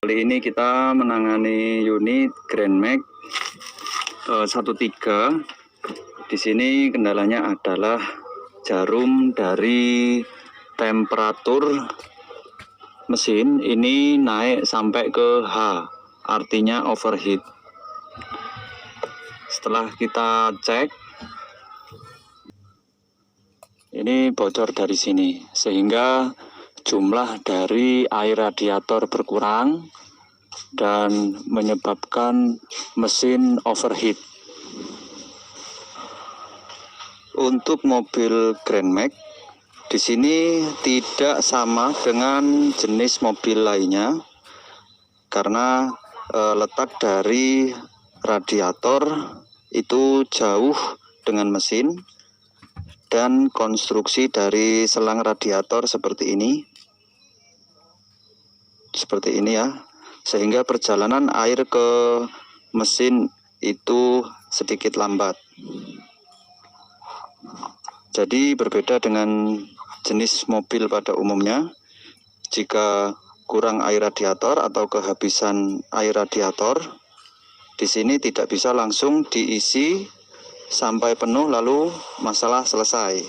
Kali ini kita menangani unit Grand Max 13. Di sini kendalanya adalah jarum dari temperatur mesin ini naik sampai ke H, artinya overheat. Setelah kita cek, ini bocor dari sini, sehingga jumlah dari air radiator berkurang dan menyebabkan mesin overheat. Untuk mobil Grand Max di sini tidak sama dengan jenis mobil lainnya karena letak dari radiator itu jauh dengan mesin dan konstruksi dari selang radiator seperti ini ya, sehingga perjalanan air ke mesin itu sedikit lambat. Jadi berbeda dengan jenis mobil pada umumnya, jika kurang air radiator atau kehabisan air radiator, di sini tidak bisa langsung diisi sampai penuh lalu masalah selesai.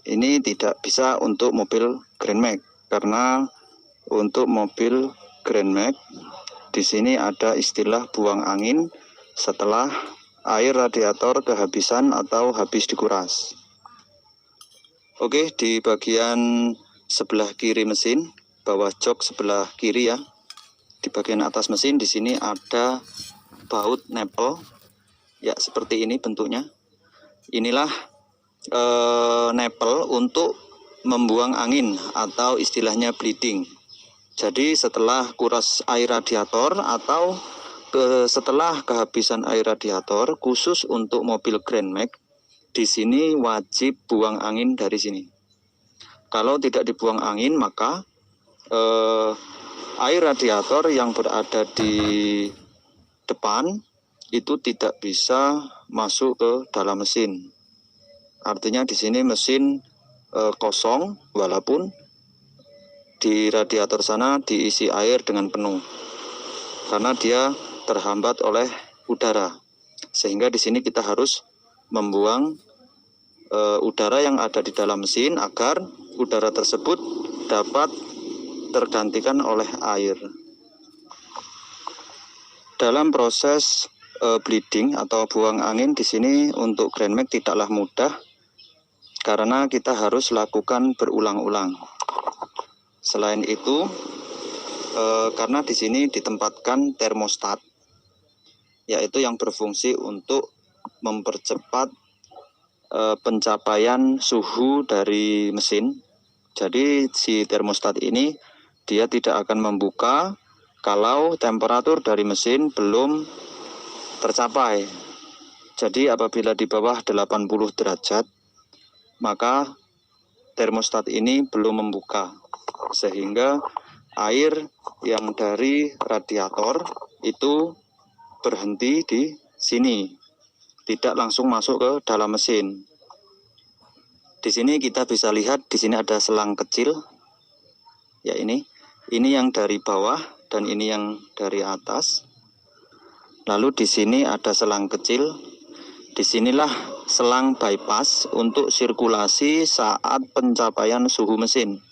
Ini tidak bisa untuk mobil Grand Max, karena untuk mobil Grand Max di sini ada istilah buang angin setelah air radiator kehabisan atau habis dikuras. Oke, di bagian sebelah kiri mesin, bawah jok sebelah kiri ya, di bagian atas mesin di sini ada baut nipple ya, seperti ini bentuknya. Inilah nipple untuk membuang angin atau istilahnya bleeding. Jadi setelah kuras air radiator atau setelah kehabisan air radiator, khusus untuk mobil Grand Max di sini wajib buang angin dari sini. Kalau tidak dibuang angin, maka air radiator yang berada di depan itu tidak bisa masuk ke dalam mesin. Artinya di sini mesin kosong, walaupun di radiator sana diisi air dengan penuh, karena dia terhambat oleh udara, sehingga di sini kita harus membuang udara yang ada di dalam mesin agar udara tersebut dapat tergantikan oleh air. Dalam proses bleeding atau buang angin di sini untuk Grand Max tidaklah mudah, karena kita harus lakukan berulang-ulang. Selain itu, karena di sini ditempatkan termostat, yaitu yang berfungsi untuk mempercepat pencapaian suhu dari mesin. Jadi si termostat ini dia tidak akan membuka kalau temperatur dari mesin belum tercapai. Jadi apabila di bawah 80 derajat, maka termostat ini belum membuka, sehingga air yang dari radiator itu berhenti di sini, tidak langsung masuk ke dalam mesin. Di sini kita bisa lihat di sini ada selang kecil. Ya, ini yang dari bawah dan ini yang dari atas. Lalu di sini ada selang kecil. Disinilah selang bypass untuk sirkulasi saat pencapaian suhu mesin.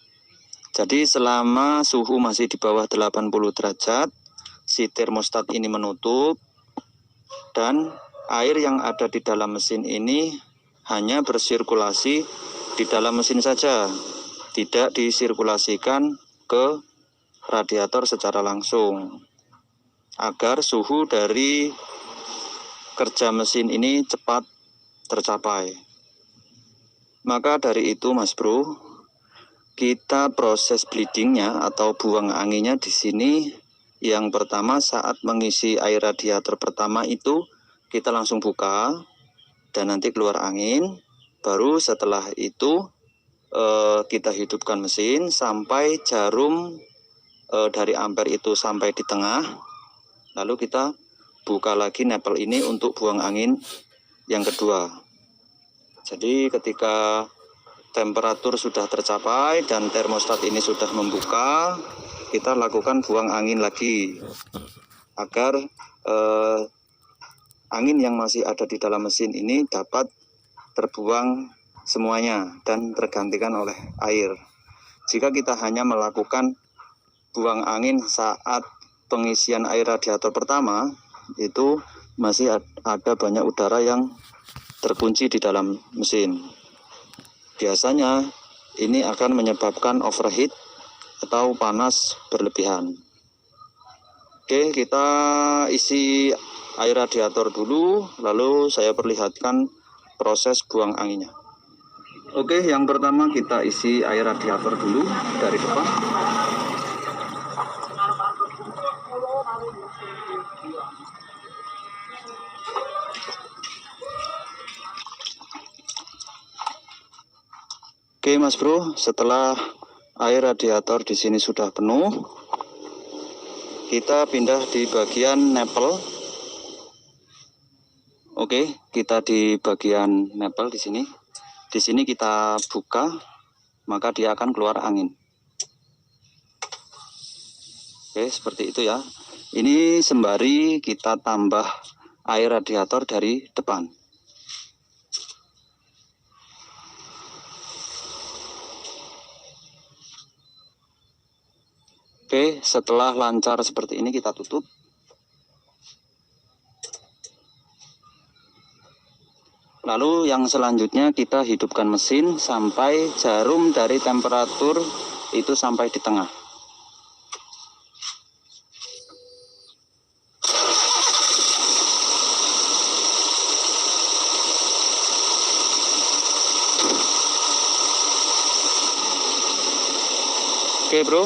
Jadi selama suhu masih di bawah 80 derajat, si termostat ini menutup dan air yang ada di dalam mesin ini hanya bersirkulasi di dalam mesin saja, tidak disirkulasikan ke radiator secara langsung, agar suhu dari kerja mesin ini cepat tercapai. Maka dari itu Mas Bro, kita proses bleedingnya atau buang anginnya di sini, yang pertama saat mengisi air radiator pertama itu kita langsung buka dan nanti keluar angin. Baru setelah itu kita hidupkan mesin sampai jarum dari ampere itu sampai di tengah. Lalu kita buka lagi nipple ini untuk buang angin yang kedua. Jadi ketika temperatur sudah tercapai dan termostat ini sudah membuka, kita lakukan buang angin lagi agar angin yang masih ada di dalam mesin ini dapat terbuang semuanya dan tergantikan oleh air. Jika kita hanya melakukan buang angin saat pengisian air radiator pertama, itu masih ada banyak udara yang terkunci di dalam mesin. Biasanya ini akan menyebabkan overheat atau panas berlebihan. Oke, kita isi air radiator dulu, lalu saya perlihatkan proses buang anginnya. Oke, yang pertama kita isi air radiator dulu dari depan. Oke Mas Bro, setelah air radiator di sini sudah penuh, kita pindah di bagian nepel. Oke, kita di bagian nepel di sini. Di sini kita buka, maka dia akan keluar angin. Oke, seperti itu ya. Ini sembari kita tambah air radiator dari depan. Oke, setelah lancar seperti ini kita tutup. Lalu yang selanjutnya kita hidupkan mesin sampai jarum dari temperatur itu sampai di tengah. Oke bro,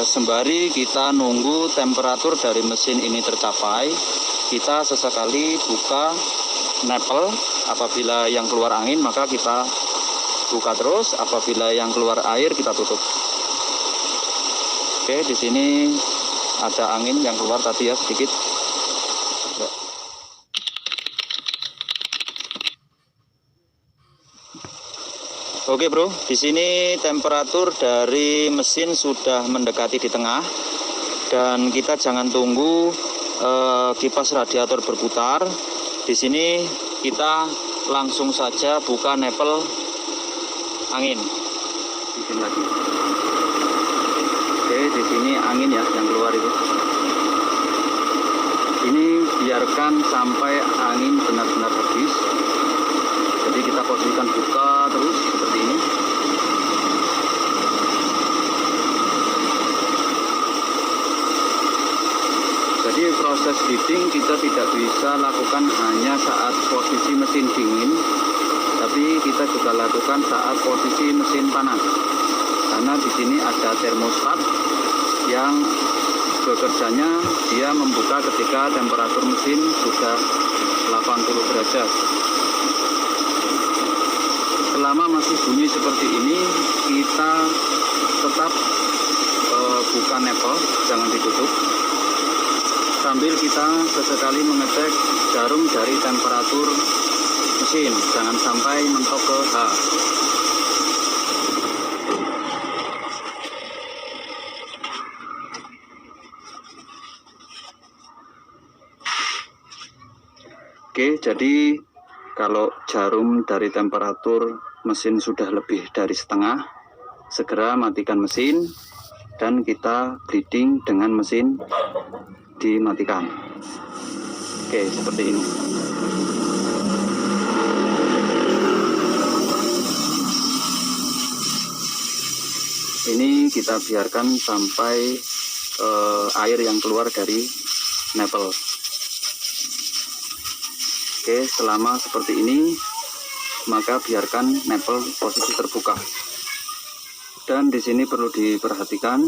sembari kita nunggu temperatur dari mesin ini tercapai, kita sesekali buka nepel. Apabila yang keluar angin maka kita buka terus, apabila yang keluar air kita tutup. Oke, di sini ada angin yang keluar tadi ya sedikit. Oke bro, di sini temperatur dari mesin sudah mendekati di tengah, dan kita jangan tunggu kipas radiator berputar. Di sini kita langsung saja buka nepel angin. Bikin lagi. Oke, di sini angin ya yang keluar itu. Ini biarkan sampai angin benar-benar habis. Jadi kita posisikan buka terus seperti ini. Jadi proses heating kita tidak bisa lakukan hanya saat posisi mesin dingin, tapi kita juga lakukan saat posisi mesin panas. Karena di sini ada termostat yang bekerjanya dia membuka ketika temperatur mesin sudah 80 derajat. Selama masih bunyi seperti ini, kita tetap buka nepel, jangan ditutup. Sambil kita sesekali mengecek jarum dari temperatur mesin, jangan sampai mentok ke H. Oke, jadi kalau jarum dari temperatur mesin sudah lebih dari setengah, segera matikan mesin dan kita bleeding dengan mesin dimatikan. Oke, seperti ini. Ini kita biarkan sampai air yang keluar dari nepel. Oke, selama seperti ini maka biarkan nepel posisi terbuka. Dan di sini perlu diperhatikan,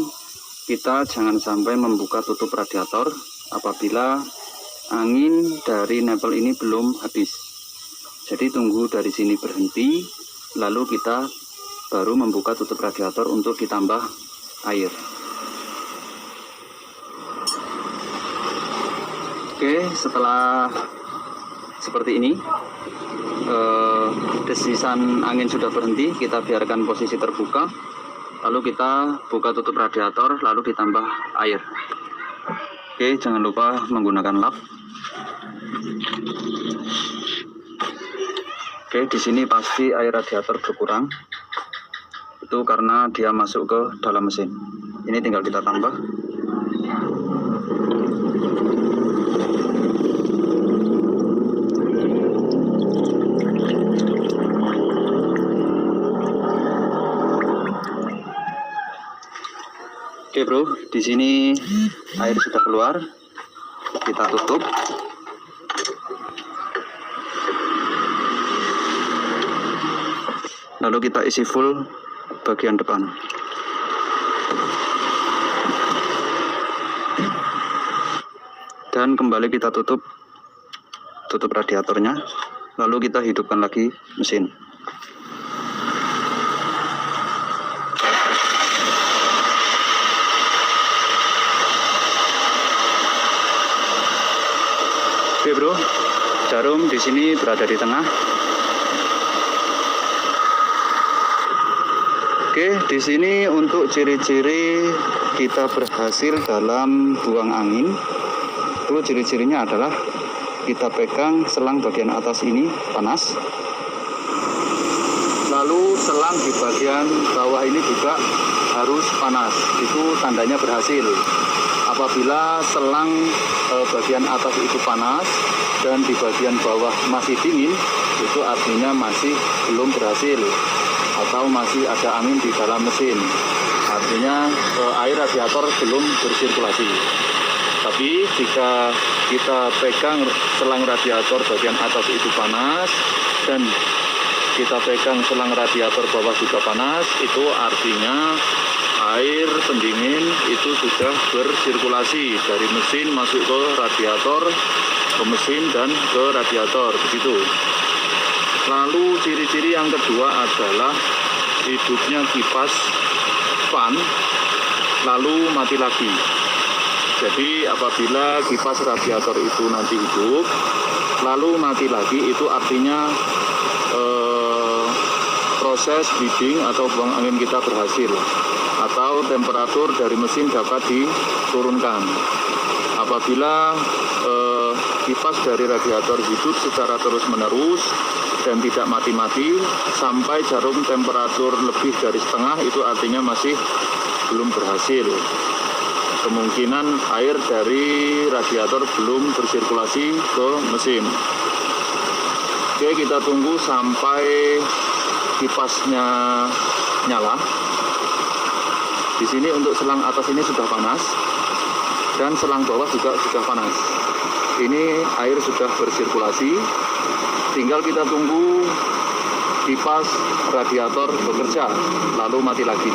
kita jangan sampai membuka tutup radiator apabila angin dari nepel ini belum habis. Jadi tunggu dari sini berhenti, lalu kita baru membuka tutup radiator untuk ditambah air. Oke, setelah seperti ini, desisan angin sudah berhenti, kita biarkan posisi terbuka. Lalu kita buka tutup radiator, lalu ditambah air. Oke, jangan lupa menggunakan lap. Oke, di sini pasti air radiator berkurang. Itu karena dia masuk ke dalam mesin. Ini tinggal kita tambah. Oke bro, di sini air sudah keluar. Kita tutup. Lalu kita isi full bagian depan. Dan kembali kita tutup radiatornya. Lalu kita hidupkan lagi mesin. Oke bro, jarum di sini berada di tengah. Oke, di sini untuk ciri-ciri kita berhasil dalam buang angin. Itu ciri-cirinya adalah kita pegang selang bagian atas ini panas. Lalu selang di bagian bawah ini juga harus panas. Itu tandanya berhasil. Apabila selang bagian atas itu panas dan di bagian bawah masih dingin, itu artinya masih belum berhasil atau masih ada angin di dalam mesin. Artinya air radiator belum bersirkulasi. Tapi jika kita pegang selang radiator bagian atas itu panas dan kita pegang selang radiator bawah juga panas, itu artinya air pendingin itu sudah bersirkulasi dari mesin masuk ke radiator, ke mesin dan ke radiator, begitu. Lalu ciri-ciri yang kedua adalah hidupnya kipas fan lalu mati lagi. Jadi apabila kipas radiator itu nanti hidup lalu mati lagi, itu artinya proses bleeding atau buang angin kita berhasil, atau temperatur dari mesin dapat diturunkan. Apabila kipas dari radiator hidup secara terus-menerus dan tidak mati-mati sampai jarum temperatur lebih dari setengah, itu artinya masih belum berhasil. Kemungkinan air dari radiator belum bersirkulasi ke mesin. Oke, kita tunggu sampai kipasnya nyala. Di sini untuk selang atas ini sudah panas dan selang bawah juga sudah panas. Ini air sudah bersirkulasi. Tinggal kita tunggu kipas radiator bekerja lalu mati lagi.